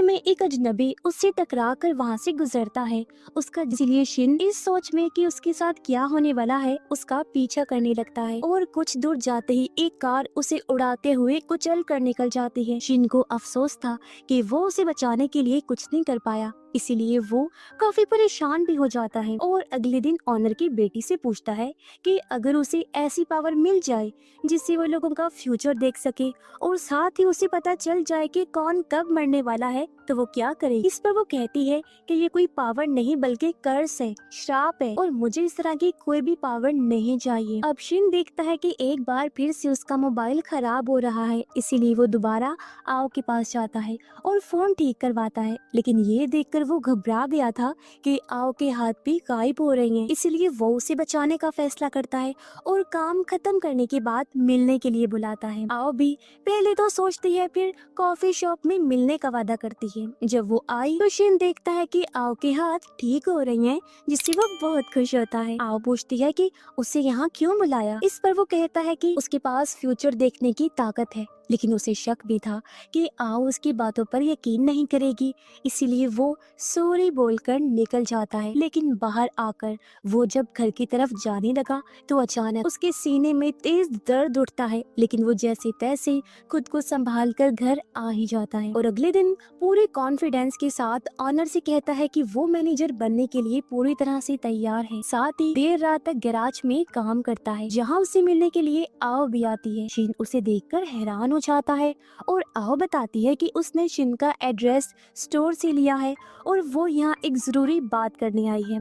इतने में एक अजनबी उससे टकरा कर वहाँ से गुजरता है। उसका इसलिए शिन इस सोच में कि उसके साथ क्या होने वाला है उसका पीछा करने लगता है और कुछ दूर जाते ही एक कार उसे उड़ाते हुए कुचल कर निकल जाती है। शिन को अफसोस था कि वो उसे बचाने के लिए कुछ नहीं कर पाया, इसीलिए वो काफी परेशान भी हो जाता है और अगले दिन ऑनर की बेटी से पूछता है कि अगर उसे ऐसी पावर मिल जाए जिससे वो लोगों का फ्यूचर देख सके और साथ ही उसे पता चल जाए कि कौन कब मरने वाला है तो वो क्या करेगी। इस पर वो कहती है कि ये कोई पावर नहीं बल्कि कर्स है, श्राप है और मुझे इस तरह की कोई भी पावर नहीं चाहिए। अब शिन देखता है कि एक बार फिर से उसका मोबाइल खराब हो रहा है, इसीलिए वो दोबारा आओ के पास जाता है और फोन ठीक करवाता है, लेकिन ये देखकर वो घबरा गया था कि आओ के हाथ भी गायब हो रही हैं, इसीलिए वो उसे बचाने का फैसला करता है और काम खत्म करने के बाद मिलने के लिए बुलाता है। आओ भी पहले तो सोचती है, फिर कॉफी शॉप में मिलने का वादा करती है। जब वो आई तो शिन देखता है कि आओ के हाथ ठीक हो रही हैं, जिससे वो बहुत खुश होता है। आओ पूछती है कि उसे यहाँ क्यों बुलाया। इस पर वो कहता है कि उसके पास फ्यूचर देखने की ताकत है, लेकिन उसे शक भी था कि आओ उसकी बातों पर यकीन नहीं करेगी, इसीलिए वो सॉरी बोलकर निकल जाता है। लेकिन बाहर आकर वो जब घर की तरफ जाने लगा तो अचानक उसके सीने में तेज दर्द उठता है, लेकिन वो जैसे तैसे खुद को संभाल कर घर आ ही जाता है और अगले दिन पूरे कॉन्फिडेंस के साथ ऑनर से कहता है कि वो मैनेजर बनने के लिए पूरी तरह से तैयार है। साथ ही देर रात तक गैराज में काम करता है, जहाँ उसे मिलने के लिए आओ भी आती है। शिन उसे देखकर हैरान हो जाता है और आओ बताती है कि उसने शिन का एड्रेस स्टोर से लिया है और वो यहाँ एक जरूरी बात करने आई है।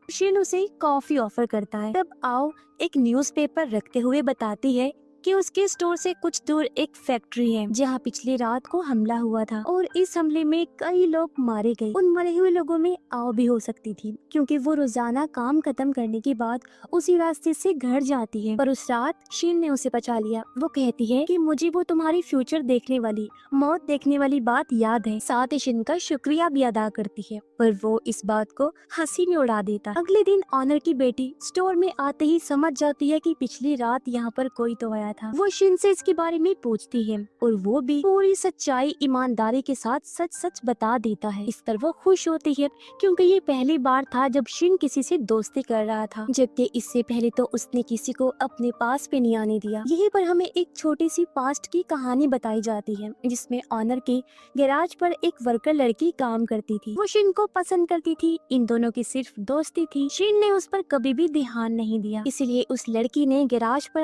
शिन उसे कॉफी ऑफर करता है। तब आओ एक न्यूज़पेपर रखते हुए बताती है कि उसके स्टोर से कुछ दूर एक फैक्ट्री है जहाँ पिछली रात को हमला हुआ था और इस हमले में कई लोग मारे गए। उन मरे हुए लोगों में आओ भी हो सकती थी, क्योंकि वो रोजाना काम खत्म करने के बाद उसी रास्ते से घर जाती है। पर उस रात शिन ने उसे बचा लिया। वो कहती है कि मुझे वो तुम्हारी फ्यूचर देखने वाली, मौत देखने वाली बात याद है। साथ ही शिन का शुक्रिया भी अदा करती है, पर वो इस बात को हंसी में उड़ा देता। अगले दिन ऑनर की बेटी स्टोर में आते ही समझ जाती है कि पिछली रात यहाँ पर कोई तो आया था। वो शिन से इसके बारे में पूछती है और वो भी पूरी सच्चाई ईमानदारी के साथ सच सच बता देता है। इस पर वो खुश होती है, क्योंकि ये पहली बार था जब शिन किसी से दोस्ती कर रहा था, जबकि इससे पहले तो उसने किसी को अपने पास पे नहीं आने दिया। यहीं पर हमें एक छोटी सी पास्ट की कहानी बताई जाती है, जिसमें ऑनर के गैराज पर एक वर्कर लड़की काम करती थी। वो शिन को पसंद करती थी, इन दोनों की सिर्फ दोस्ती थी। शिन ने उस पर कभी भी ध्यान नहीं दिया, इसलिए उस लड़की ने गैराज पर